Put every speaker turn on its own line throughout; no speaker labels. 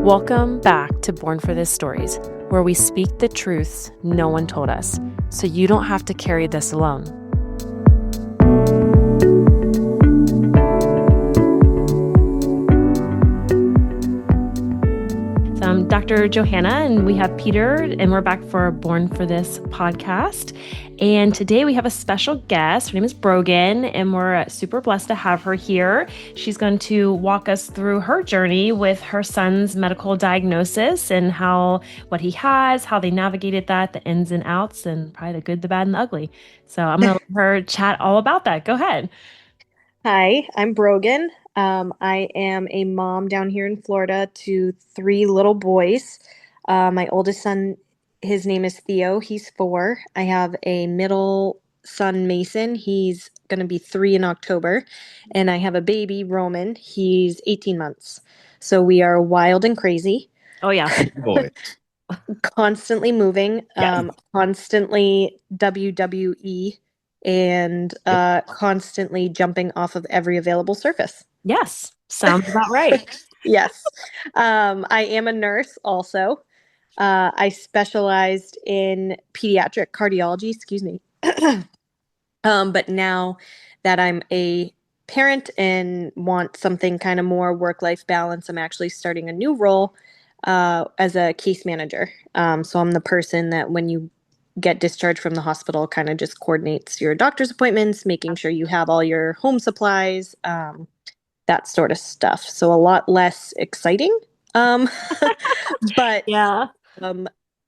Welcome back to Born for This Stories, where we speak the truths no one told us, so you don't have to carry this alone. So I'm Dr. Johanna, and we have Peter, and we're back for Born for This podcast. And today we have a special guest. Her name is Broghan, and we're super blessed to have her here. She's going to walk us through her journey with her son's medical diagnosis and what he has, how they navigated that, the ins and outs, and probably the good, the bad, and the ugly. So I'm going to let her chat all about that. Go ahead.
Hi, I'm Broghan. I am a mom down here in Florida to three little boys. My oldest son, his name is Theo. He's 4. I have a middle son, Mason. He's going to be 3 in October. And I have a baby, Roman. He's 18 months. So we are wild and crazy,
Oh, yeah.
Boy.
constantly moving,
Yes.
constantly WWE, and constantly jumping off of every available surface.
Yes. Sounds about right.
Yes. I am a nurse also. I specialized in pediatric cardiology, excuse me. But now that I'm a parent and want something kind of more work-life balance, I'm actually starting a new role as a case manager. So I'm the person that when you get discharged from the hospital kind of just coordinates your doctor's appointments, making sure you have all your home supplies, that sort of stuff. So a lot less exciting, but
Yeah.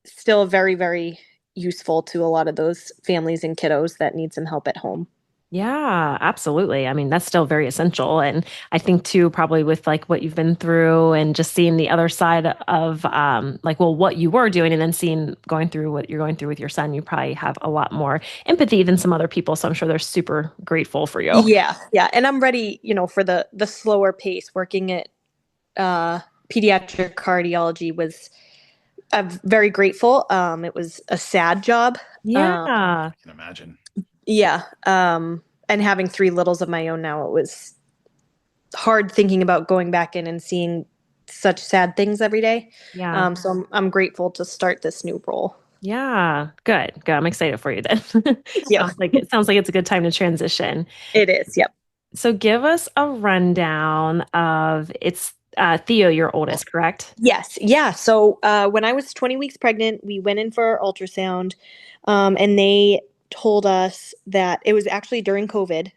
still very, very useful to a lot of those families and kiddos that need some help at home.
Yeah, absolutely. I mean, that's still very essential. And I think too, probably with like what you've been through and just seeing the other side of what you were doing and then going through what you're going through with your son, you probably have a lot more empathy than some other people. So I'm sure they're super grateful for you.
Yeah, yeah. And I'm ready, for the slower pace. Working at pediatric cardiology was I'm very grateful. It was a sad job.
Yeah.
I can imagine.
Yeah. And having 3 littles of my own now, it was hard thinking about going back in and seeing such sad things every day.
Yeah.
So I'm grateful to start this new role.
Yeah. Good. Good. I'm excited for you then.
Yeah,
Sounds like it's a good time to transition.
it is. Yep.
So give us a rundown of it's Theo, your oldest, correct?
Yes. Yeah. So when I was 20 weeks pregnant, we went in for ultrasound, and they told us that it was actually during COVID.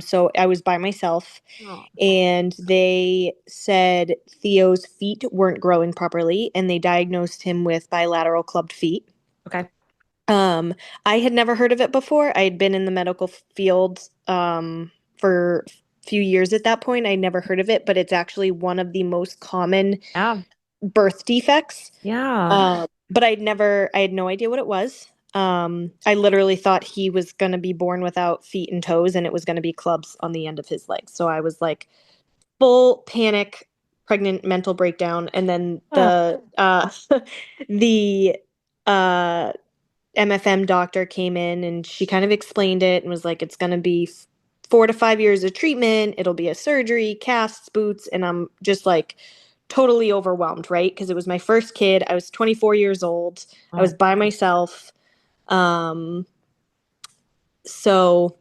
So I was by myself,
Oh.
and they said Theo's feet weren't growing properly, and they diagnosed him with bilateral clubbed feet.
Okay.
I had never heard of it before. I had been in the medical field for a few years at that point. I'd never heard of it, but it's actually one of the most common
Yeah.
birth defects.
Yeah.
But I had no idea what it was. I literally thought he was going to be born without feet and toes, and it was going to be clubs on the end of his legs. So I was like full panic, pregnant mental breakdown. And then the MFM doctor came in and she kind of explained it and was like, it's going to be 4 to 5 years of treatment. It'll be a surgery, casts, boots. And I'm just like totally overwhelmed, right? Because it was my first kid. I was 24 years old. I was by myself. So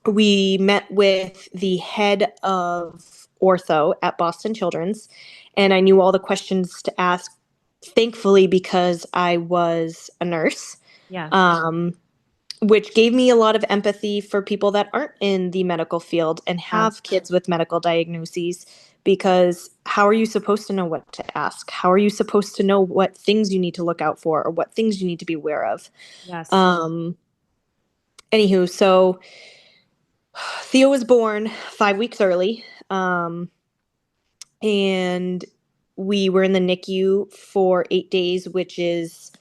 we met with the head of ortho at Boston Children's, and I knew all the questions to ask, thankfully, because I was a nurse.
Yeah.
Which gave me a lot of empathy for people that aren't in the medical field and have kids with medical diagnoses, because how are you supposed to know what to ask? How are you supposed to know what things you need to look out for or what things you need to be aware of?
Yes.
Anywho, so Theo was born 5 weeks early, and we were in the NICU for 8 days, which is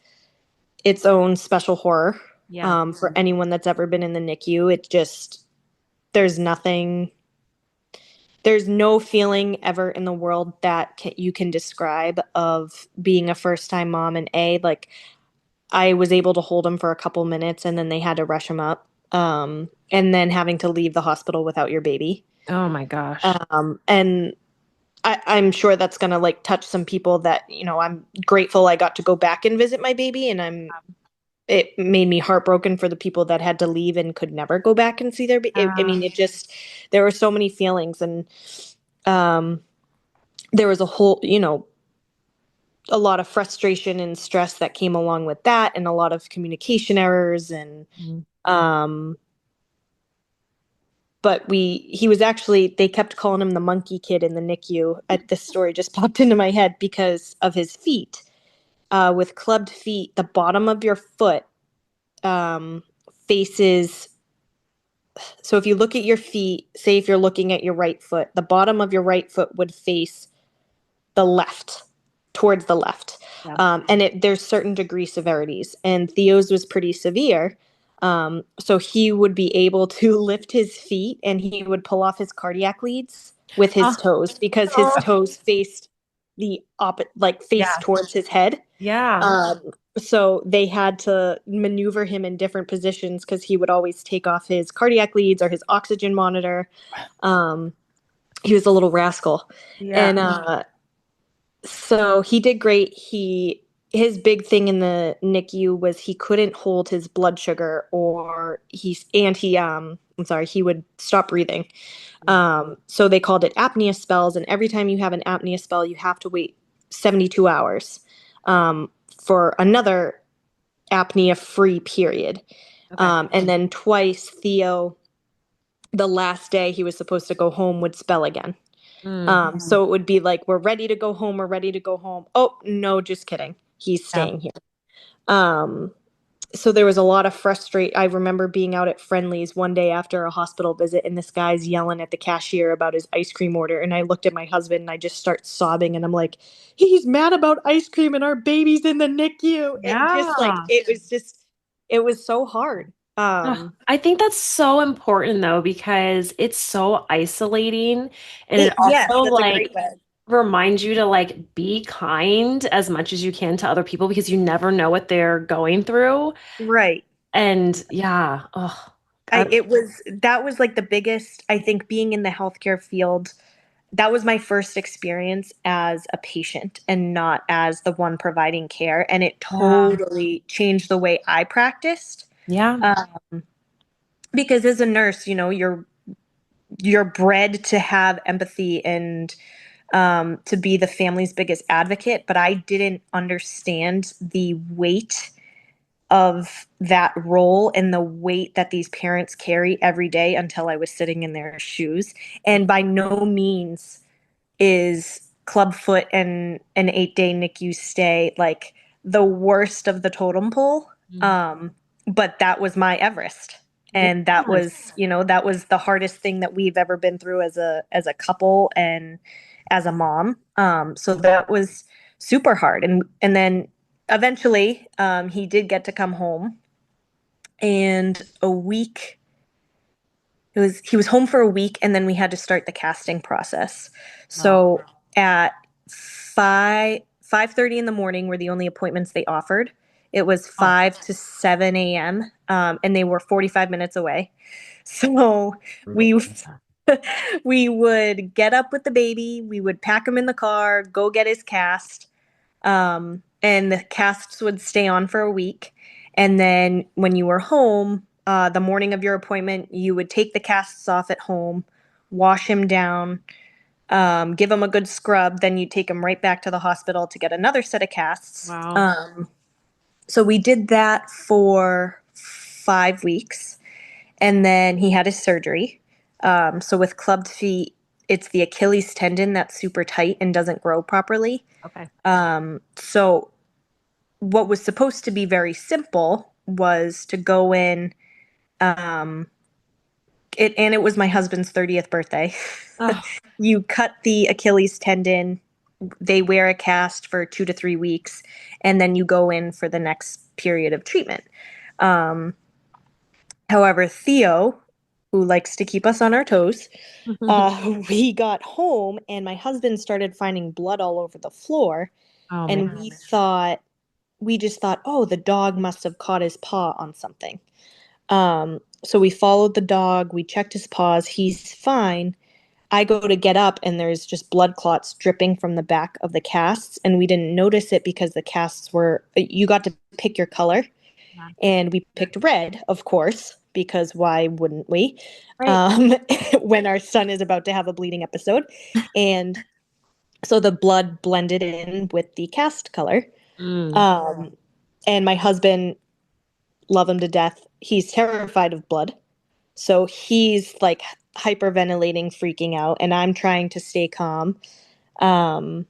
its own special horror.
Yeah.
For anyone that's ever been in the NICU. It just, there's no feeling ever in the world that you can describe of being a first-time mom. And like, I was able to hold him for a couple minutes, and then they had to rush him up. And then having to leave the hospital without your baby.
Oh my gosh.
And I'm sure that's gonna like touch some people that, I'm grateful I got to go back and visit my baby, and it made me heartbroken for the people that had to leave and could never go back and see their baby. I
Yeah.
mean, there were so many feelings, and um, there was a lot of frustration and stress that came along with that, and a lot of communication errors, and
Mm.
um, but he was actually, they kept calling him the monkey kid in the NICU. This story just popped into my head because of his feet. With clubbed feet, the bottom of your foot um, faces. So if you look at your feet, say if you're looking at your right foot, the bottom of your right foot would face the left, towards the left.
Yeah.
And there's certain degree severities, and Theo's was pretty severe. So he would be able to lift his feet, and he would pull off his cardiac leads with his
Oh,
toes because his
oh,
toes faced the opposite, like faced
yeah.
towards his head.
Yeah.
Um, so they had to maneuver him in different positions because he would always take off his cardiac leads or his oxygen monitor. Um, he was a little rascal.
Yeah.
And so he did great. His big thing in the NICU was he couldn't hold his blood sugar, or I'm sorry, he would stop breathing. So they called it apnea spells, and every time you have an apnea spell, you have to wait 72 hours for another apnea free period.
Okay.
And then twice, Theo, the last day he was supposed to go home, would spell again.
Mm.
So it would be like, we're ready to go home. We're ready to go home. Oh, no, just kidding. He's
Yeah.
staying here. Um, so there was a lot of frustrate. I remember being out at Friendly's one day after a hospital visit, and this guy's yelling at the cashier about his ice cream order. And I looked at my husband and I just start sobbing, and I'm like, he's mad about ice cream and our baby's in the NICU.
Yeah.
It was so hard.
Ugh, I think that's so important though, because it's so isolating and it
Yes,
also
that's a great
like
way.
reminds you to like be kind as much as you can to other people because you never know what they're going through.
Right.
And yeah, oh,
That was like the biggest, I think, being in the healthcare field. That was my first experience as a patient and not as the one providing care. And it
yeah,
totally changed the way I practiced.
yeah,
Um, because as a nurse, you're bred to have empathy and to be the family's biggest advocate. But I didn't understand the weight of that role and the weight that these parents carry every day until I was sitting in their shoes. And by no means is Clubfoot and an 8-day NICU stay like the worst of the totem pole.
mm,
Um, but that was my Everest.
yeah,
And that was the hardest thing that we've ever been through as a couple and as a mom. So that was super hard. And then eventually, he did get to come home, and a week he was home for a week, and then we had to start the casting process.
wow,
So at 5:30 in the morning were the only appointments they offered. It was
oh,
5 to 7 a.m. And they were 45 minutes away. So
brutal.
we we would get up with the baby, we would pack him in the car, go get his cast, and the casts would stay on for a week. And then when you were home, the morning of your appointment, you would take the casts off at home, wash him down, give him a good scrub. Then you take him right back to the hospital to get another set of casts.
Wow,
So we did that for 5 weeks. And then he had his surgery. So with clubbed feet, it's the Achilles tendon that's super tight and doesn't grow properly.
okay.
So what was supposed to be very simple was to go in, um, and it was my husband's 30th birthday.
Oh,
You cut the Achilles tendon, they wear a cast for 2 to 3 weeks, and then you go in for the next period of treatment. Um, However, Theo, who likes to keep us on our toes, we got home, and my husband started finding blood all over the floor,
oh man,
and we just thought, oh, the dog must have caught his paw on something. So we followed the dog, we checked his paws, he's fine. I go to get up and there's just blood clots dripping from the back of the casts. And we didn't notice it because the casts were, you got to pick your color.
Yeah.
And we picked red, of course, because why wouldn't we?
Right.
When our son is about to have a bleeding episode. And so the blood blended in with the cast color.
Mm.
Um, and my husband, love him to death, he's terrified of blood. So he's like hyperventilating, freaking out, and I'm trying to stay calm. Um,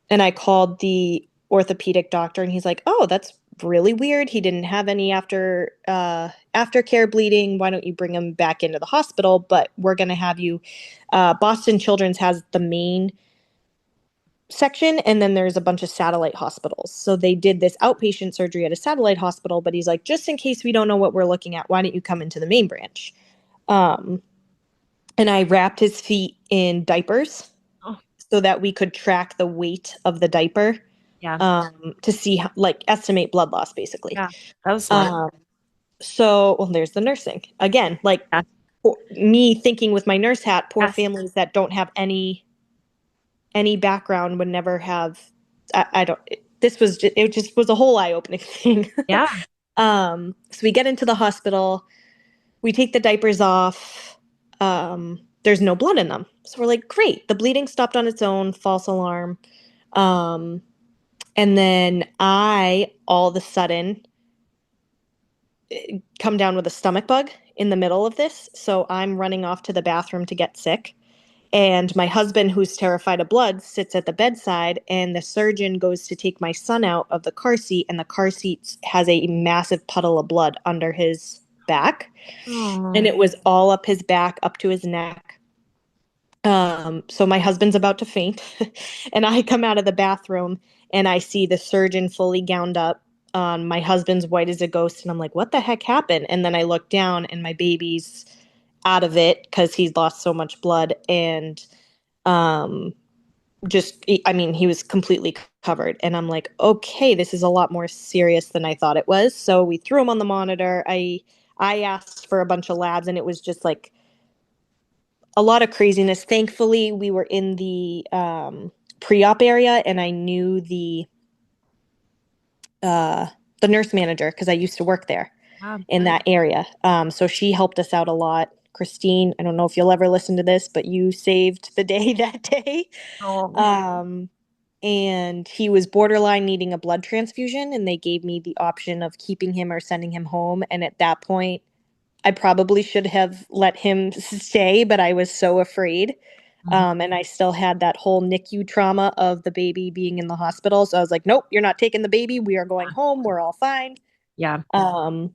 and I called the orthopedic doctor, and he's like, "Oh, that's really weird. He didn't have any aftercare bleeding. Why don't you bring him back into the hospital? But we're going to have you." Boston Children's has the main section, and then there's a bunch of satellite hospitals. So they did this outpatient surgery at a satellite hospital, but he's like, just in case we don't know what we're looking at, why don't you come into the main branch? Um, and I wrapped his feet in diapers
Oh,
so that we could track the weight of the diaper,
yeah.
to see how, like, estimate blood loss, basically.
Yeah. That was smart.
Um, so, well, there's the nursing again. Like,
Yeah.
me thinking with my nurse hat, poor
Yes.
families that don't have any background would never have. I don't. It just was a whole eye opening thing.
Yeah.
So we get into the hospital, we take the diapers off. There's no blood in them. So we're like, great, the bleeding stopped on its own, false alarm. Um, and then I all of a sudden come down with a stomach bug in the middle of this. So I'm running off to the bathroom to get sick. And my husband, who's terrified of blood, sits at the bedside, and the surgeon goes to take my son out of the car seat, and the car seat has a massive puddle of blood under his back. And
Oh.
it was all up his back, up to his neck. So my husband's about to faint, and I come out of the bathroom and I see the surgeon fully gowned up. My husband's white as a ghost, and I'm like, what the heck happened? And then I look down, and my baby's out of it because he's lost so much blood, and um, I mean, he was completely covered. And I'm like, okay, this is a lot more serious than I thought it was. So we threw him on the monitor. I asked for a bunch of labs, and it was just like a lot of craziness. Thankfully, we were in the pre-op area, and I knew the nurse manager because I used to work there
Wow.
in that area. So she helped us out a lot. Christine, I don't know if you'll ever listen to this, but you saved the day that day.
Oh.
Um, and he was borderline needing a blood transfusion, and they gave me the option of keeping him or sending him home. And at that point, I probably should have let him stay, but I was so afraid. And I still had that whole NICU trauma of the baby being in the hospital. So I was like, nope, you're not taking the baby. We are going home. We're all fine.
Yeah.
Um,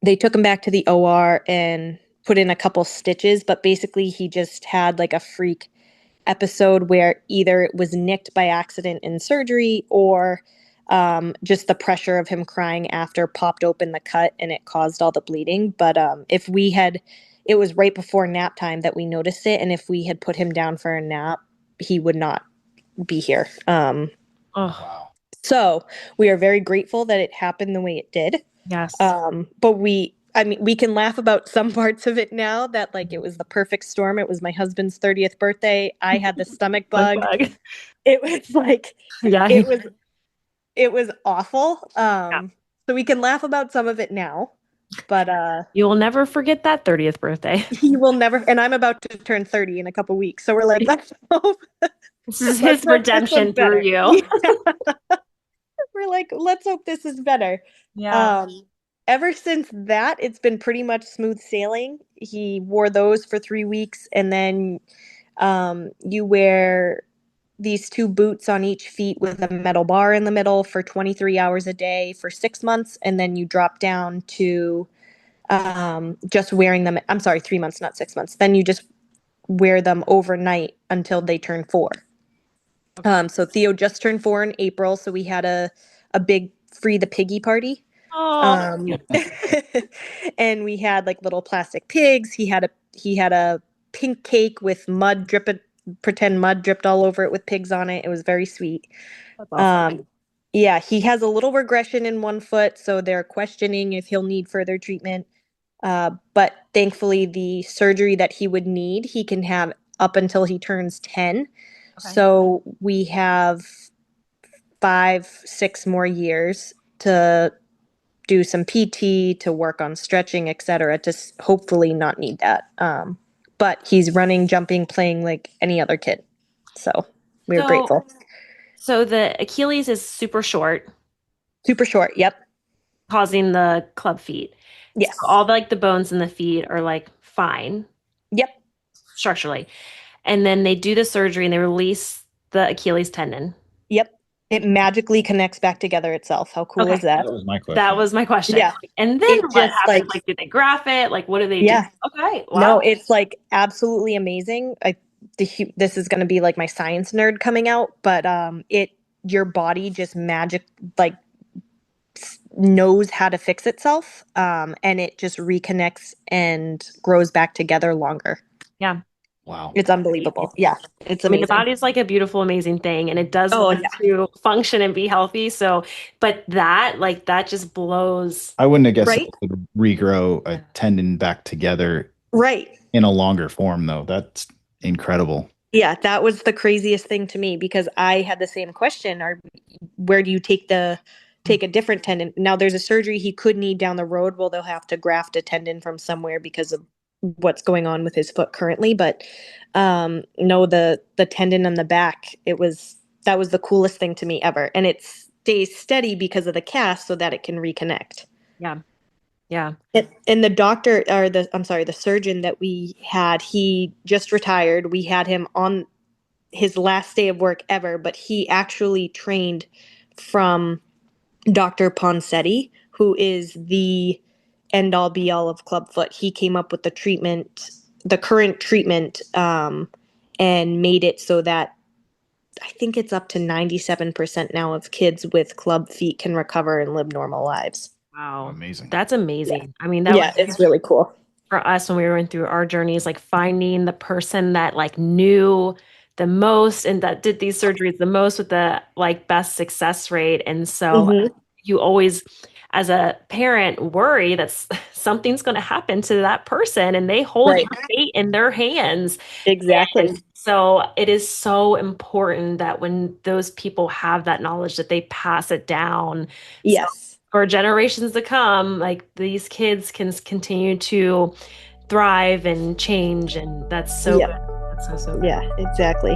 they took him back to the OR and put in a couple stitches, but basically he just had like a freak episode where either it was nicked by accident in surgery, or just the pressure of him crying after popped open the cut and it caused all the bleeding. But if we had, it was right before nap time that we noticed it, and if we had put him down for a nap, he would not be here.
Oh.
So we are very grateful that it happened the way it did.
Yes.
But I mean, we can laugh about some parts of it now, that like it was the perfect storm. It was my husband's 30th birthday. I had the stomach bug.
Bug.
It was like,
Yeah.
it was, it was awful.
Yeah.
So we can laugh about some of it now, but
You will never forget that 30th birthday.
he will never. And I'm about to turn 30 in a couple weeks, so we're like, let's hope,
This is
let's
his
hope this
redemption
one's
through
better.
you.
Yeah. We're like, let's hope this is better.
Yeah.
Um, Ever since that, it's been pretty much smooth sailing. He wore those for 3 weeks, and then you wear these two boots on each feet with a metal bar in the middle for 23 hours a day for 6 months, and then you drop down to just wearing them. I'm sorry, 3 months, not 6 months. Then you just wear them overnight until they turn 4. So Theo just turned 4 in April, so we had a big free the piggy party.
Oh.
Um, and we had like little plastic pigs. He had a pink cake with pretend mud dripped all over it with pigs on it. It was very sweet.
That's awesome.
Yeah, he has a little regression in one foot, so they're questioning if he'll need further treatment. But thankfully, the surgery that he would need, he can have up until he turns 10.
Okay.
So we have 5, 6 more years to do some PT, to work on stretching, etc., to hopefully not need that. But he's running, jumping, playing like any other kid. So we're
So,
grateful.
so the Achilles is super short,
Super short. Yep.
causing the club feet. So
Yes.
all the bones in the feet are like fine
Yep.
structurally. And then they do the surgery and they release the Achilles tendon.
Yep. It magically connects back together itself. How cool is
Okay.
that?
That was my
That
question.
was my question.
Yeah.
And then
It
what
just
happens?
like,
Like, do they graft it? Like, what do they do?
yeah.
Okay.
No,
Wow.
it's like absolutely amazing. This is going to be like my science nerd coming out, but your body just magic like knows how to fix itself, and it just reconnects and grows back together longer.
Yeah.
Wow.
It's unbelievable. Yeah, it's
I mean, the
amazing.
body is like a beautiful, amazing thing, and it does
Oh
want
yeah,
to function and be healthy. So, but that just blows.
I wouldn't have guessed
right,
it would regrow a tendon back together
right.
in a longer form, though. That's incredible.
Yeah, that was the craziest thing to me because I had the same question. Or where do you take a different tendon? Now there's a surgery he could need down the road. Well, they'll have to graft a tendon from somewhere because of what's going on with his foot currently. But no, the tendon on the back, that was the coolest thing to me ever. And it stays steady because of the cast so that it can reconnect.
Yeah. Yeah.
And the doctor, or I'm sorry, the surgeon that we had, he just retired. We had him on his last day of work ever, but he actually trained from Dr. Ponsetti, who is the end all be all of Clubfoot. He came up with the current treatment, and made it so that I think it's up to 97% now of kids with club feet can recover and live normal lives.
Wow.
Amazing.
That's
Yeah.
amazing. I mean, that was
Yeah, it's really cool.
for us when we were going through our journeys, like finding the person that like knew the most and that did these surgeries the most with the like best success rate. And so
Hmm.
you always, as a parent, worry that something's going to happen to that person and they hold
Right.
your fate in their hands.
Exactly.
And so it is so important that when those people have that knowledge that they pass it down. So
Yes.
for generations to come, like these kids can continue to thrive and change. And that's so
Yep.
good. That's so, so good.
Yeah, exactly.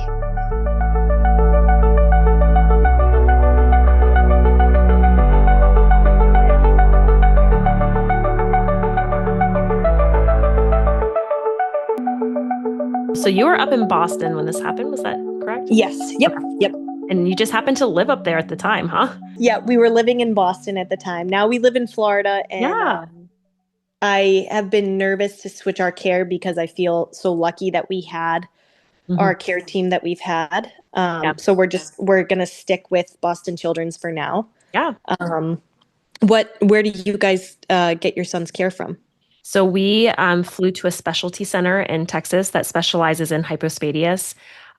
So you were up in Boston when this happened, was that correct?
Yes. Yep.
Okay.
Yep.
And you just happened to live up there at the time, huh?
Yeah, we were living in Boston at the time. Now we live in Florida, and
Yeah.
I have been nervous to switch our care because I feel so lucky that we had
Mhm.
our care team that we've had.
Yeah.
So we're gonna stick with Boston Children's for now.
Yeah.
Um, where do you guys get your son's care from?
So we flew to a specialty center in Texas that specializes in hypospadias.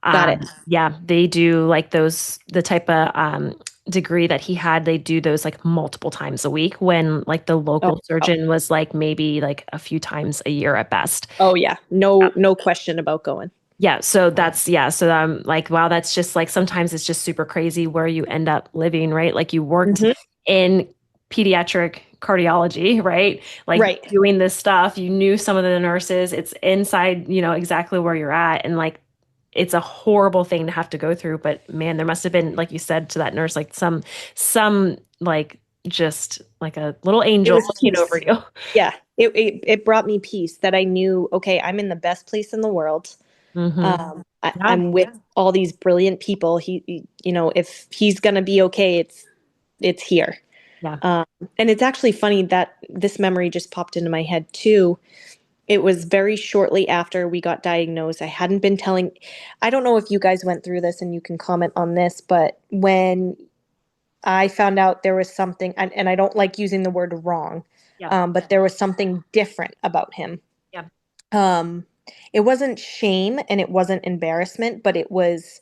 Got it.
Yeah, they do like the type of degree that he had, they do those like multiple times a week when like the
Oh,
local surgeon was like maybe like a few times a year at best.
oh yeah. No question about going.
Yeah, so yeah, so I'm like, wow, that's just like sometimes it's just super crazy where you end up living, right? Like you worked
Hmm.
in pediatric cardiology, right? Like
Right.
doing this stuff, you knew some of the nurses, it's inside, exactly where you're at. And like it's a horrible thing to have to go through. But man, there must have been, like you said to that nurse, like some like just like a little
It
angel
was
looking over
peace.
you.
Yeah. It brought me peace that I knew, okay, I'm in the best place in the world.
Hmm. Yeah,
I'm with all these brilliant people. If he's gonna be okay, it's here.
yeah,
Um, and it's actually funny that this memory just popped into my head too. It was very shortly after we got diagnosed. I hadn't been telling, I don't know if you guys went through this and you can comment on this, but when I found out there was something, and I don't like using the word wrong,
yeah,
but there was something different about him.
yeah,
Um, it wasn't shame and it wasn't embarrassment, but it was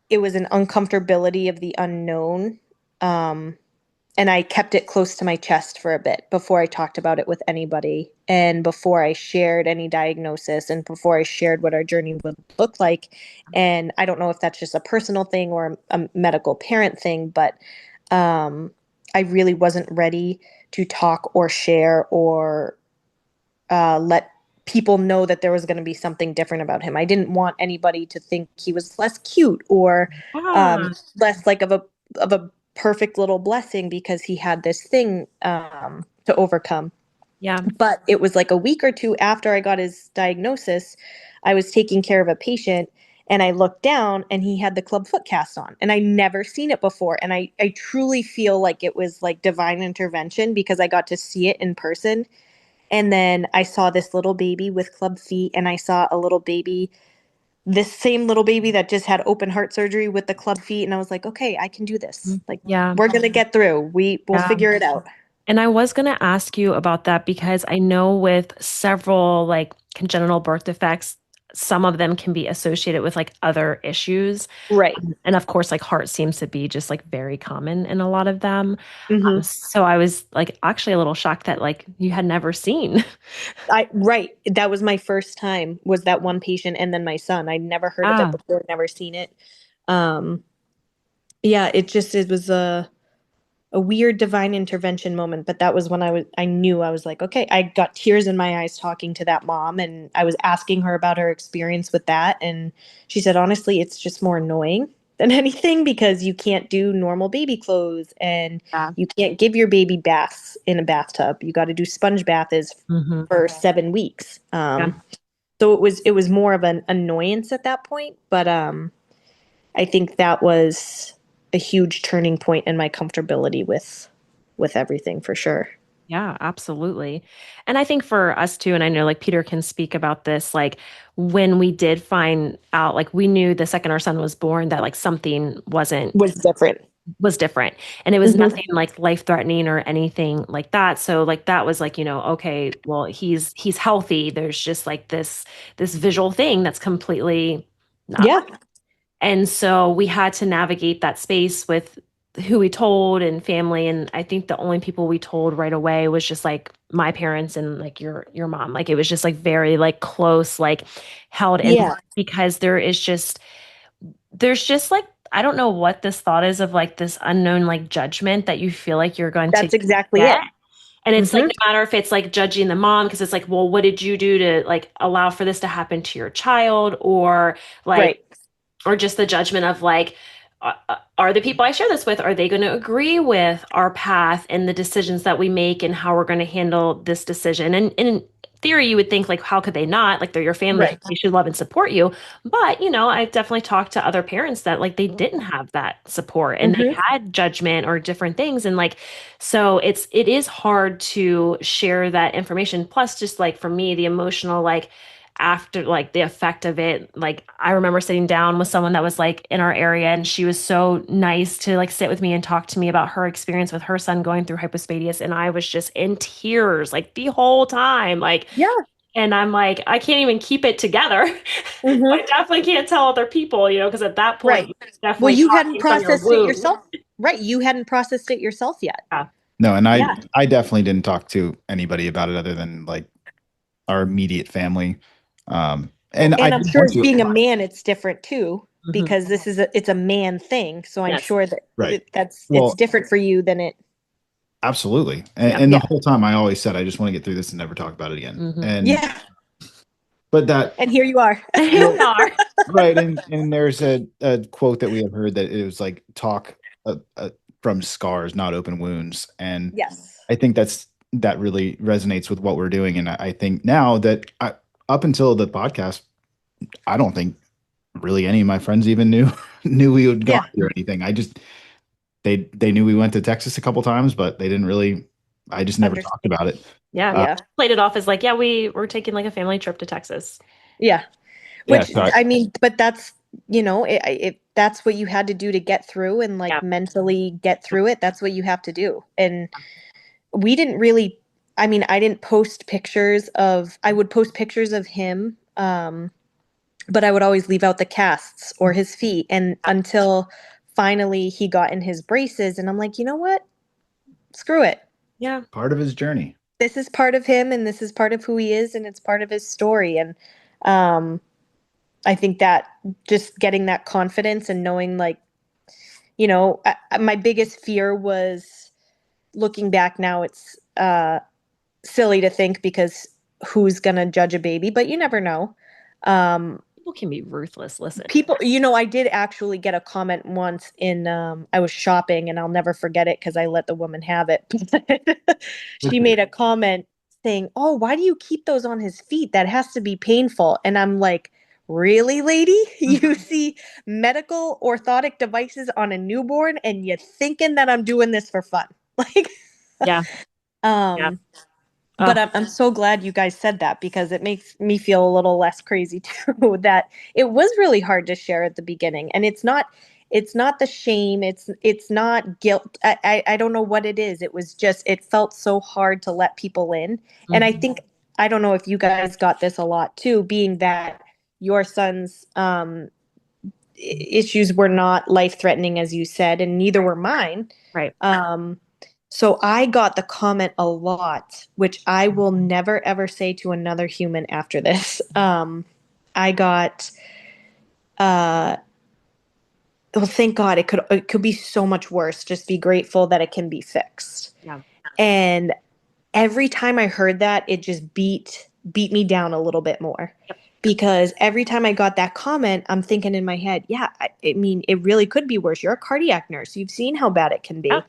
an uncomfortability of the unknown. Um, and I kept it close to my chest for a bit before I talked about it with anybody, and before I shared any diagnosis, and before I shared what our journey would look like. And I don't know if that's just a personal thing or a medical parent thing, but I really wasn't ready to talk or share or let people know that there was going to be something different about him. I didn't want anybody to think he was less cute or
Yeah.
less like of a perfect little blessing because he had this thing to overcome.
Yeah.
But it was like a week or two after I got his diagnosis, I was taking care of a patient and I looked down and he had the Clubfoot cast on and I never seen it before. And I truly feel like it was like divine intervention because I got to see it in person. And then I saw this little baby with club feet, and I saw a little baby, this same little baby that just had open heart surgery with the club feet. And I was like, okay, I can do this. Like,
Yeah.
we're going to get through. We'll
Yeah.
figure it out.
And I was going to ask you about that because I know with several like congenital birth defects, some of them can be associated with like other issues.
Right.
And of course, like heart seems to be just like very common in a lot of them.
Mm-hmm.
So I was like actually a little shocked that like you had never seen.
Right. That was my first time, was that one patient and then my son. I'd never heard of it
Ah,
before, never seen it. Um, yeah, it was a weird divine intervention moment, but that was when I knew. I was like, okay, I got tears in my eyes talking to that mom, and I was asking her about her experience with that, and she said, honestly, it's just more annoying than anything because you can't do normal baby clothes and
yeah.
you can't give your baby baths in a bathtub. You got to do sponge baths
Hmm.
for 7 weeks.
Yeah.
So it was more of an annoyance at that point, but I think that was a huge turning point in my comfortability with everything for sure.
Yeah, absolutely. And I think for us too, and I know like Peter can speak about this, like when we did find out, like we knew the second our son was born that like something wasn't
Was different.
was different. And it was
Mm-hmm.
nothing like life threatening or anything like that. So like that was like, okay, well, he's healthy. There's just like this visual thing that's completely not
Yeah,
right. And so we had to navigate that space with who we told and family. And I think the only people we told right away was just like my parents and like your mom. Like it was just like very like close, like held in
yeah,
because there's just like I don't know what this thought is of like this unknown like judgment that you feel like you're going to
that's exactly
get.
it.
And it's like
Mm-hmm.
no matter if it's like judging the mom because it's like, well, what did you do to like allow for this to happen to your child? Or like
Right.
or just the judgment of like are the people I share this with, are they going to agree with our path and the decisions that we make and how we're going to handle this decision? And in theory, you would think like, how could they not? Like they're your family,
Right.
they should love and support you. But, I've definitely talked to other parents that like they didn't have that support and they
Mm-hmm.
had judgment or different things. And like, so it is hard to share that information. Plus, just like for me, the emotional, like, after like the effect of it, like I remember sitting down with someone that was like in our area and she was so nice to like sit with me and talk to me about her experience with her son going through hypospadias, and I was just in tears like the whole time, like,
Yeah.
and I'm like I can't even keep it together. I
Mm-hmm.
definitely can't tell other people, because at that point
Right.
you're
Well,
definitely
you hadn't
talking from your
processed it
wound.
yourself. Right. You hadn't processed it yourself yet.
Yeah.
No, and I
Yeah.
I definitely didn't talk to anybody about it other than like our immediate family. And I
And I'm
didn't
sure
want
as
to.
being a man, it's different too,
Mhm.
because it's a man thing. So I'm
Yes.
sure that
Right.
it's
Well,
different for you than it.
absolutely. And,
Yeah.
and the
Yeah.
whole time I always said I just want to get through this and never talk about it again.
Hmm.
And
Yeah.
but that
And here you are.
Here we
well,
are.
right. And there's a quote that we have heard that it was like talk from scars, not open wounds. And
Yes.
I think that really resonates with what we're doing. And I think now that up until the podcast, I don't think really any of my friends even knew we had
Yeah.
gone through anything. I just they knew we went to Texas a couple times, but they didn't really. I just never talked
Understand.
about it.
Yeah.
Uh,
Yeah.
Played it off as like, yeah, we're taking like a family trip to Texas.
Yeah.
yeah,
Which
so
I mean, but that's, that's what you had to do to get through and like
Yeah.
mentally get through it. That's what you have to do. And we didn't really, I mean, I would post pictures of him, but I would always leave out the casts or his feet. And until finally he got in his braces, and I'm like, you know what? screw it.
Yeah.
Part of his journey.
This is part of him, and this is part of who he is, and it's part of his story. And I think that just getting that confidence and knowing, like, my biggest fear was, looking back now, it's silly to think, because who's going to judge a baby, but you never know.
People can be ruthless. Listen,
People, I did actually get a comment once I was shopping, and I'll never forget it because I let the woman have it. She made a comment saying, "Oh, why do you keep those on his feet? That has to be painful." And I'm like, "Really, lady? You see medical orthotic devices on a newborn and you're thinking that I'm doing this for fun?" Like,
yeah.
But I'm so glad you guys said that, because it makes me feel a little less crazy too, that it was really hard to share at the beginning. And it's not the shame. It's not guilt. I don't know what it is. It was just, it felt so hard to let people in.
Mm-hmm.
And I think, I don't know if you guys got this a lot too, being that your son's issues were not life-threatening, as you said, and neither were mine.
Right.
So I got the comment a lot, which I will never, ever say to another human after this. I got, well, thank God, it could be so much worse. Just be grateful that it can be fixed.
Yeah.
And every time I heard that, it just beat me down a little bit more.
Yep.
Because every time I got that comment, I'm thinking in my head, yeah, I mean, it really could be worse. You're a cardiac nurse. You've seen how bad it can be.
Yeah.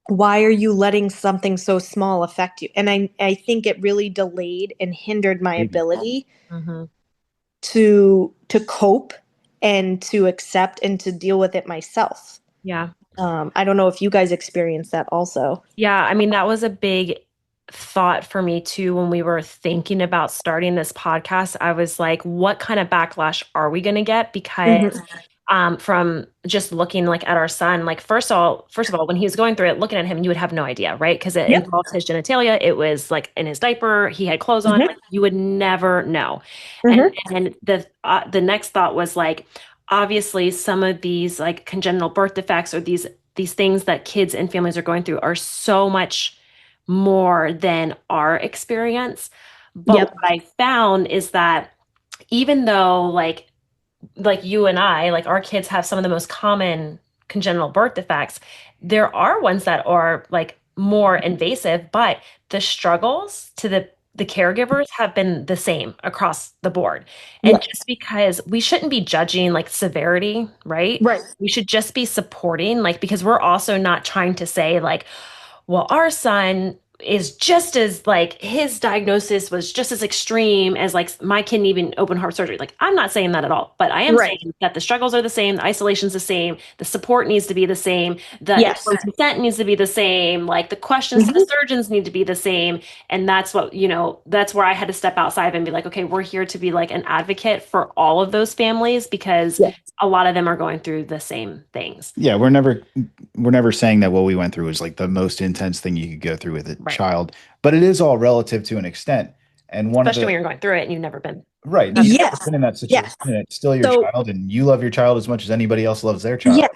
Why are you letting something so small affect you? And I think it really delayed and hindered my ability to cope and to accept and to deal with it myself.
Yeah.
I don't know if you guys experienced that also.
Yeah. I mean, that was a big thought for me too when we were thinking about starting this podcast. I was like, what kind of backlash are we going to get? Because from just looking like at our son, like first of all, when he was going through it, looking at him, you would have no idea, right? Because it involves his genitalia. It was like in his diaper, he had clothes on. Like, you would never know. And the next thought was like, obviously, some of these like congenital birth defects or these things that kids and families are going through are so much more than our experience. But what I found is that even though like you and I, like our kids have some of the most common congenital birth defects, there are ones that are like more invasive, but the struggles to the caregivers have been the same across the board. And just because we shouldn't be judging like severity, right?
Right.
We should just be supporting, like, because we're also not trying to say like, well, our son is just as like his diagnosis was just as extreme as like my kid needing open heart surgery. Like, I'm not saying that at all, but I am saying that the struggles are the same, the isolation's the same, the support needs to be the same, the informed consent needs to be the same, like the questions to the surgeons need to be the same. And that's what, that's where I had to step outside and be like, okay, we're here to be like an advocate for all of those families, because a lot of them are going through the same things.
Yeah, we're never saying that what we went through is like the most intense thing you could go through with a child, but it is all relative to an extent. And
especially when you're going through it and you've never been
you've never been in that situation, and it's still your child, and you love your child as much as anybody else loves their child.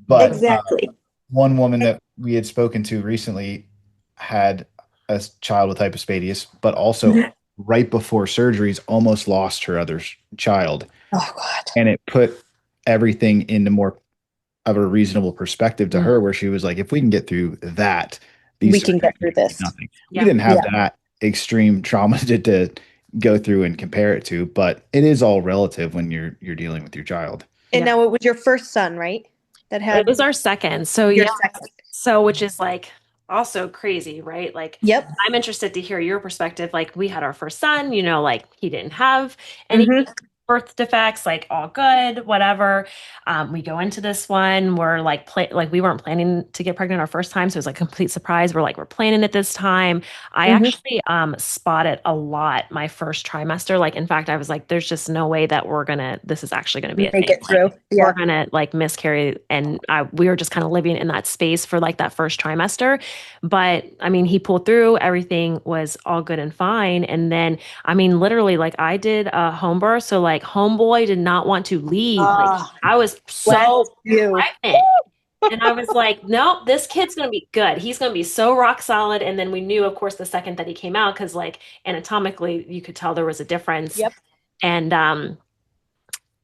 But
exactly.
One woman that we had spoken to recently had a child with hypospadias, but also right before surgeries almost lost her other child.
Oh God!
And it put everything into more of a reasonable perspective to her, where she was like, if we can get through that,
we can get through this.
Nothing. We didn't have that extreme trauma to go through and compare it to, but it is all relative when you're dealing with your child.
And now it was your first son, right?
It was our second. So second. So which is like also crazy, right? Like, I'm interested to hear your perspective. Like, we had our first son, like he didn't have any birth defects, like all good, whatever. We go into this one, we're like, we weren't planning to get pregnant our first time. So it was like a complete surprise. We're planning it this time. I actually spotted a lot my first trimester. Like, in fact, I was like, there's just no way that this is actually going to be a thing.
Make it through.
We're going to like miscarry. And we were just kind of living in that space for like that first trimester. But I mean, he pulled through, everything was all good and fine. And then, I mean, literally, like I did a home birth. So like homeboy did not want to leave. Like, I was so pregnant. And I was like, no, this kid's going to be good. He's going to be so rock solid. And then we knew, of course, the second that he came out, because like anatomically, you could tell there was a difference.
Yep.
And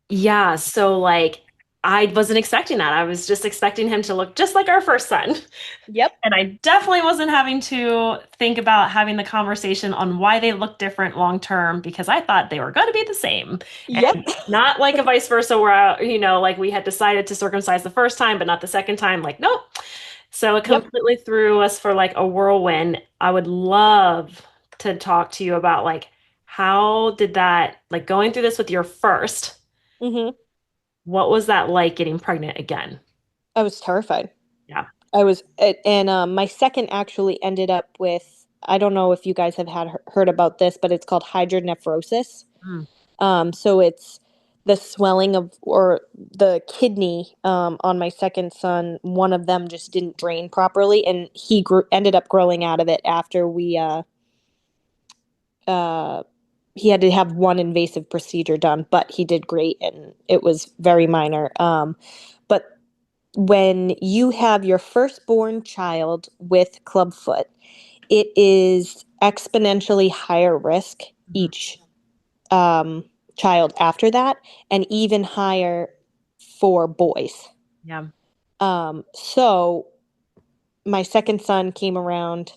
yeah, so like I wasn't expecting that. I was just expecting him to look just like our first son.
Yep.
And I definitely wasn't having to think about having the conversation on why they look different long term because I thought they were going to be the same.
Yep.
And not like a vice versa where, like we had decided to circumcise the first time, but not the second time. Like, nope. So it
Yep.
completely threw us for like a whirlwind. I would love to talk to you about like how did that, like going through this with your first,
Hmm.
what was that like getting pregnant again?
I was terrified.
Yeah.
And my second actually ended up with, I don't know if you guys have heard about this, but it's called hydronephrosis.
Mm,
So it's the swelling of, or the kidney, on my second son. One of them just didn't drain properly, and ended up growing out of it after uh, he had to have one invasive procedure done, but he did great, and it was very minor. But when you have your firstborn child with clubfoot, it is exponentially higher risk
mhm.
each child after that, and even higher for boys.
Yeah.
So my second son came around,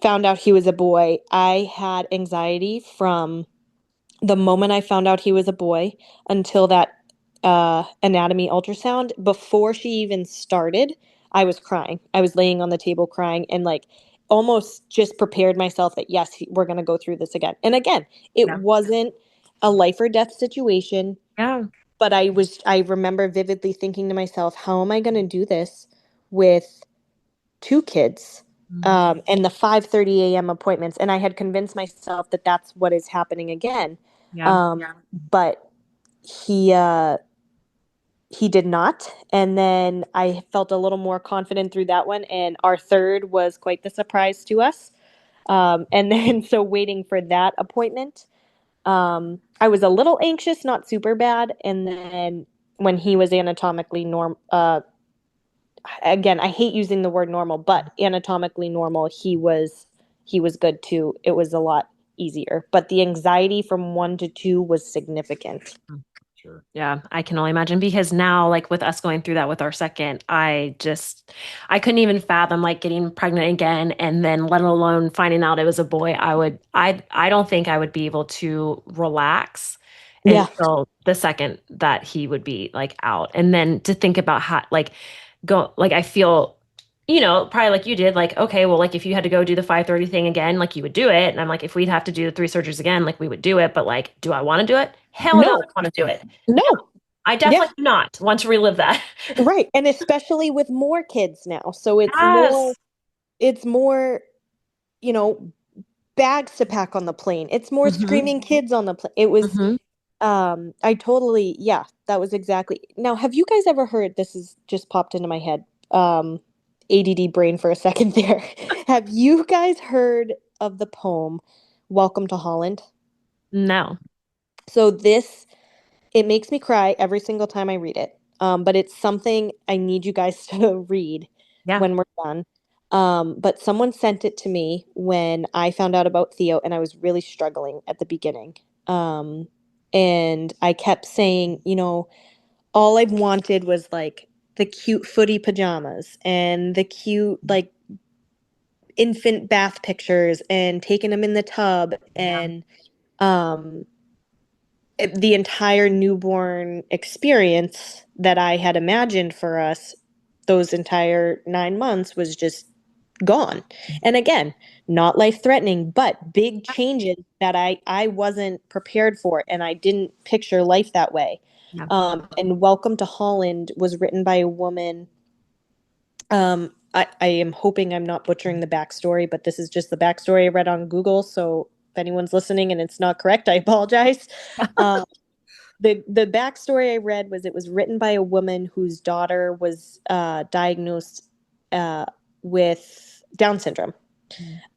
found out he was a boy. I had anxiety from the moment I found out he was a boy until that anatomy ultrasound. Before she even started, I was crying. I was laying on the table crying and like almost just prepared myself that yes, we're going to go through this again. And again, it
Yeah.
wasn't a life or death situation,
Yeah.
but I remember vividly thinking to myself, how am I going to do this with two kids,
Mhm.
and the 5:30 a.m. appointments? And I had convinced myself that that's what is happening again.
Yeah.
But he uh, he did not. And then I felt a little more confident through that one. And our third was quite the surprise to us. And then so waiting for that appointment, I was a little anxious, not super bad. And then when he was anatomically again, I hate using the word normal, but anatomically normal, he was good too. It was a lot easier, but the anxiety from 1 to 2 was significant.
Sure.
Yeah, I can only imagine because now, like with us going through that with our second, I couldn't even fathom like getting pregnant again and then let alone finding out it was a boy. I don't think I would be able to relax
Yeah.
until the second that he would be like out. And then to think about how, like, like I feel, probably like you did, like, okay, well, like if you had to go do the 5:30 thing again, like you would do it. And I'm like, if we'd have to do the three surgeries again, like we would do it. But like, do I want to do it? Hell no, I
No.
don't want to do it.
No.
I
Yeah.
definitely do not want to relive that.
Right. And especially with more kids now. So
Yes.
it's more, you know, bags to pack on the plane. It's more
Hmm.
screaming kids on the plane. It was,
Hmm.
I totally, yeah, that was exactly. Now, have you guys ever heard, this is just popped into my head, ADD brain for a second there. Have you guys heard of the poem Welcome to Holland?
No.
So it makes me cry every single time I read it. But it's something I need you guys to read
Yeah.
when we're done. But someone sent it to me when I found out about Theo, and I was really struggling at the beginning. Um, and I kept saying, all I wanted was like the cute footy pajamas and the cute like infant bath pictures and taking him in the tub
Yeah.
and um the entire newborn experience that I had imagined for us those entire 9 months was just gone. And again, not life threatening, but big changes that I wasn't prepared for, and I didn't picture life that way.
Yeah.
And Welcome to Holland was written by a woman. I am hoping I'm not butchering the backstory, but this is just the backstory I read on Google. So if anyone's listening and it's not correct, I apologize. Um, the backstory I read was it was written by a woman whose daughter was diagnosed with Down syndrome.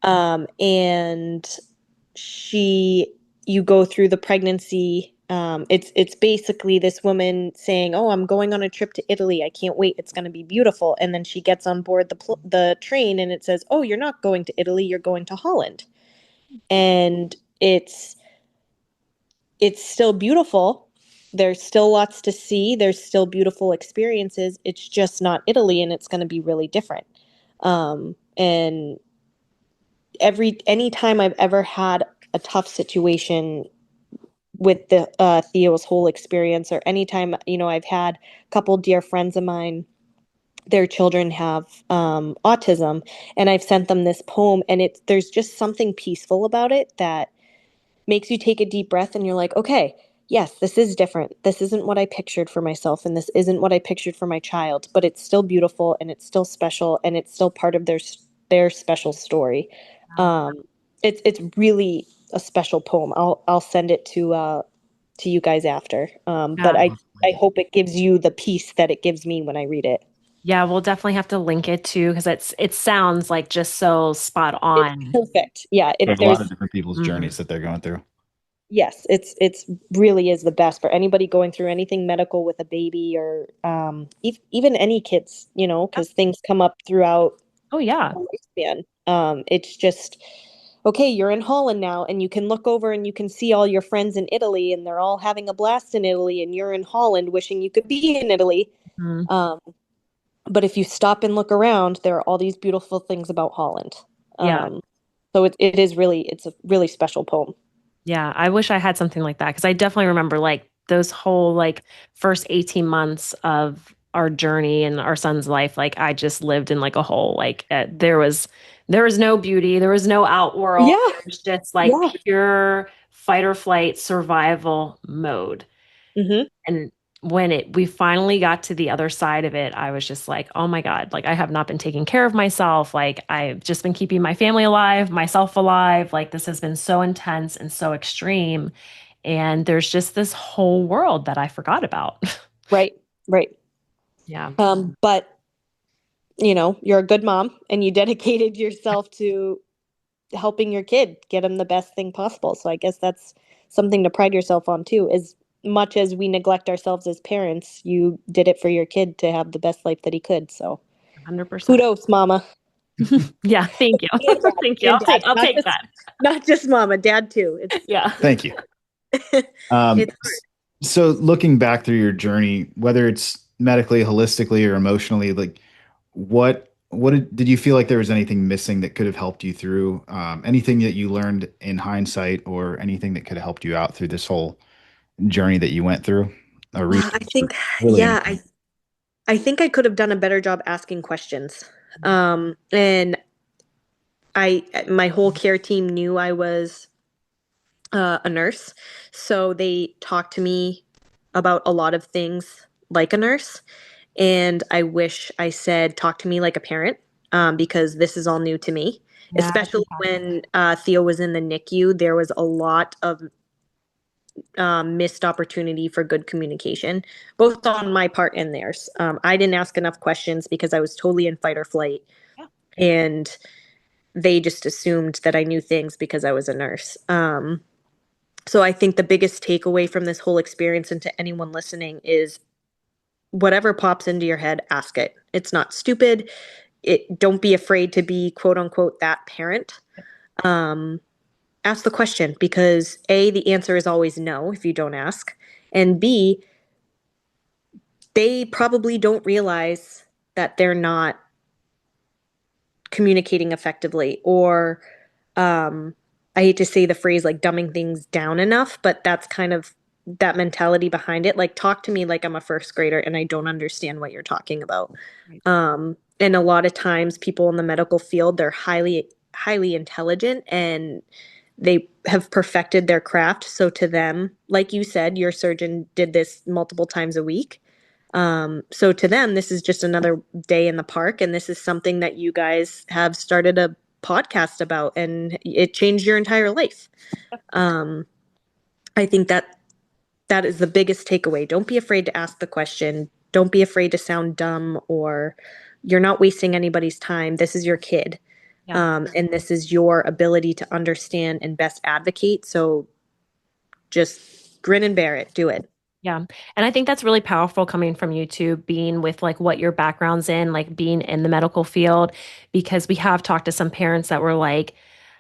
Mm.
And you go through the pregnancy It's basically this woman saying, "Oh, I'm going on a trip to Italy. I can't wait. It's going to be beautiful." And then she gets on board the train, and it says, "Oh, you're not going to Italy. You're going to Holland." And it's still beautiful. There's still lots to see. There's still beautiful experiences. It's just not Italy, and it's going to be really different. And anytime I've ever had a tough situation with the Theo's whole experience, or anytime, I've had a couple dear friends of mine, their children have autism, and I've sent them this poem, and there's just something peaceful about it that makes you take a deep breath, and you're like, okay, yes, this is different. This isn't what I pictured for myself, and this isn't what I pictured for my child, but it's still beautiful, and it's still special, and it's still part of their special story. It's really a special poem. I'll send it to you guys after. But
Yeah.
I hope it gives you the peace that it gives me when I read it.
Yeah, we'll definitely have to link it too because it sounds like just so spot
It's
on.
perfect. Yeah,
There's a lot of different people's journeys that they're going through.
yes, it's really is the best for anybody going through anything medical with a baby, or even any kids, because things come up throughout
Oh yeah.
the lifespan. It's just, okay, you're in Holland now, and you can look over and you can see all your friends in Italy, and they're all having a blast in Italy, and you're in Holland wishing you could be in Italy.
Mhm.
But if you stop and look around, there are all these beautiful things about Holland.
Yeah.
So it's a really special poem.
Yeah, I wish I had something like that because I definitely remember like those whole like first 18 months of our journey and our son's life. Like I just lived in like a hole. Like there was no beauty, there was no outworld.
Yeah,
It was just like
yeah.
pure fight or flight survival mode.
Hmm.
And when we finally got to the other side of it, I was just like, oh my God, like I have not been taking care of myself. Like I've just been keeping my family alive, myself alive. Like this has been so intense and so extreme. And there's just this whole world that I forgot about.
Right, right.
Yeah,
But you're a good mom, and you dedicated yourself to helping your kid get him the best thing possible. So I guess that's something to pride yourself on too. As much as we neglect ourselves as parents, you did it for your kid to have the best life that he could. So
100%.
kudos, mama.
Yeah, thank you.
And dad,
Thank you.
and dad.
I'll take that.
Not just mama, dad too.
Yeah.
Thank you. Um,
It's hard.
so looking back through your journey, whether it's medically, holistically, or emotionally, like what did you feel like there was anything missing that could have helped you through anything that you learned in hindsight, or anything that could have helped you out through this whole journey that you went through, or
I
research, or
think,
really
yeah,
anything?
I think I could have done a better job asking questions. And my whole care team knew I was a nurse, so they talked to me about a lot of things like a nurse. And I wish I said, talk to me like a parent, because this is all new to me.
Yeah.
Especially when Theo was in the NICU, there was a lot of missed opportunity for good communication, both on my part and theirs. I didn't ask enough questions because I was totally in fight or flight,
Yeah.
and they just assumed that I knew things because I was a nurse. So I think the biggest takeaway from this whole experience, and to anyone listening, is whatever pops into your head, ask it. It's not stupid. Don't be afraid to be quote unquote that parent. Um, Ask the question, because A, the answer is always no if you don't ask. And B, they probably don't realize that they're not communicating effectively, or I hate to say the phrase like dumbing things down enough, but that's kind of that mentality behind it. Like, talk to me like I'm a first grader and I don't understand what you're talking about.
Right.
And a lot of times people in the medical field, they're highly intelligent, and they have perfected their craft. So to them, like you said, your surgeon did this multiple times a week. So to them, this is just another day in the park, and this is something that you guys have started a podcast about, and it changed your entire life. Um, I think that is the biggest takeaway. Don't be afraid to ask the question. Don't be afraid to sound dumb, or you're not wasting anybody's time. This is your kid.
Yeah.
And this is your ability to understand and best advocate. So just grin and bear it. Do it.
Yeah. And I think that's really powerful coming from you too, being with like what your background's in, like being in the medical field, because we have talked to some parents that were like,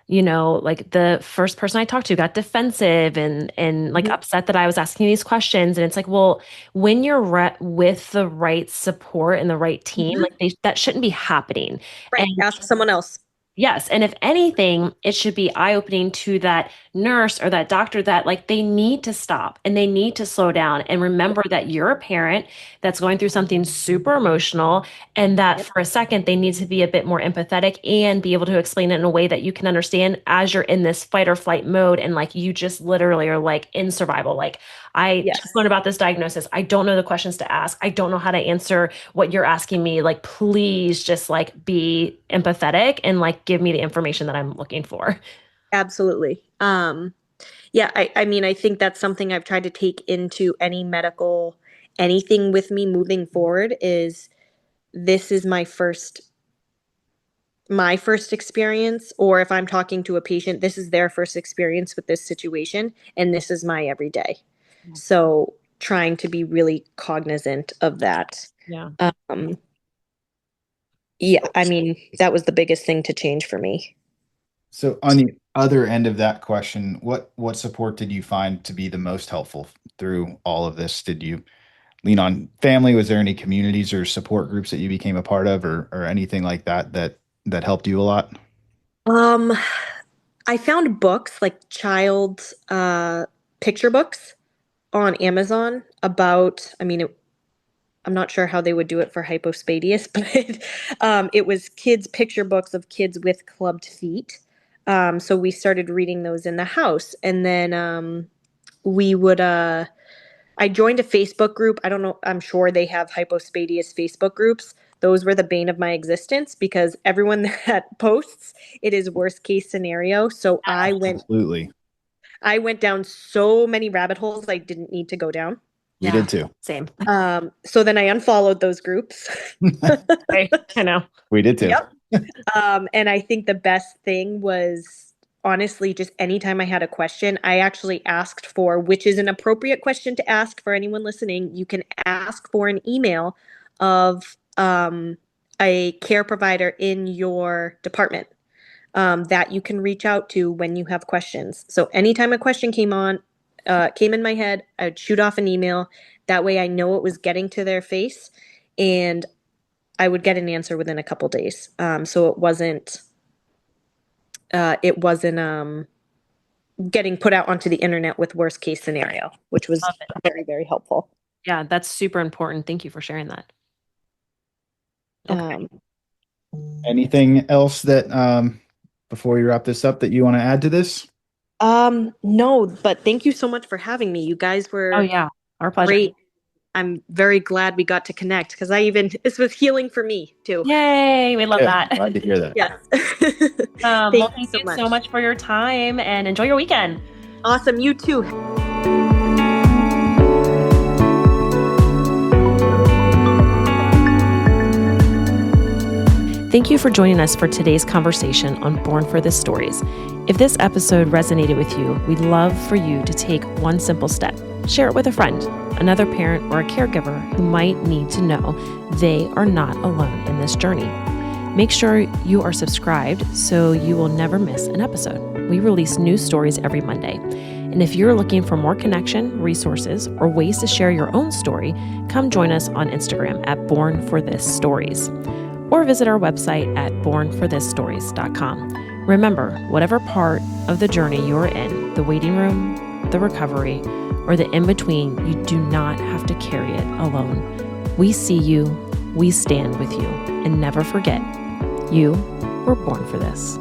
like the first person I talked to got defensive and like upset that I was asking these questions. And it's like, well, when you're with the right support and the right team, like that shouldn't be happening.
Right.
And
Ask someone else.
yes. And if anything, it should be eye-opening to that nurse or that doctor that like they need to stop and they need to slow down and remember that you're a parent that's going through something super emotional and that for a second they need to be a bit more empathetic and be able to explain it in a way that you can understand as you're in this fight or flight mode and like you just literally are like in survival. Like I just learned about this diagnosis. I don't know the questions to ask. I don't know how to answer what you're asking me. Like, please just like be empathetic and like give me the information that I'm looking for.
Absolutely. Yeah, I mean, I think that's something I've tried to take into anything with me moving forward is this is my first experience, or if I'm talking to a patient, this is their first experience with this situation, and this is my everyday. So trying to be really cognizant of that.
Yeah.
Yeah, I mean, that was the biggest thing to change for me.
So on the other end of that question, what support did you find to be the most helpful through all of this? Did you lean on family? Was there any communities or support groups that you became a part of or anything like that helped you a lot?
I found books like child picture books on Amazon about, I'm not sure how they would do it for hypospadias, but it was kids' picture books of kids with clubbed feet. So we started reading those in the house. And then we would, I joined a Facebook group. I don't know, I'm sure they have hypospadias Facebook groups. Those were the bane of my existence because everyone that posts, it is worst case scenario. So
Absolutely.
I went down so many rabbit holes I didn't need to go down.
We did too.
Same.
So then I unfollowed those groups.
I know.
We did too.
Yep. And I think the best thing was honestly, just anytime I had a question, I actually asked for, which is an appropriate question to ask for anyone listening. You can ask for an email of a care provider in your department that you can reach out to when you have questions. So anytime a question came in my head, I'd shoot off an email. That way I know it was getting to their face and I would get an answer within a couple days. So it wasn't getting put out onto the internet with worst case scenario, which was very, very helpful.
Yeah, that's super important. Thank you for sharing that. Okay.
Anything else that before we wrap this up that you want to add to this?
No, but thank you so much for having me. You guys were
our pleasure.
Great. I'm very glad we got to connect because this was healing for me too.
Yay, we love that.
Glad to hear that.
Yes.
Thank you so much for your time and enjoy your weekend.
Awesome. You too.
Thank you for joining us for today's conversation on Born for This Stories. If this episode resonated with you, we'd love for you to take one simple step. Share it with a friend, another parent, or a caregiver who might need to know they are not alone in this journey. Make sure you are subscribed so you will never miss an episode. We release new stories every Monday. And if you're looking for more connection, resources, or ways to share your own story, come join us on Instagram at Born for This Stories, or visit our website at bornthisstories.com. Remember, whatever part of the journey you're in, the waiting room, the recovery, or the in-between, you do not have to carry it alone. We see you, we stand with you, and never forget, you were born for this.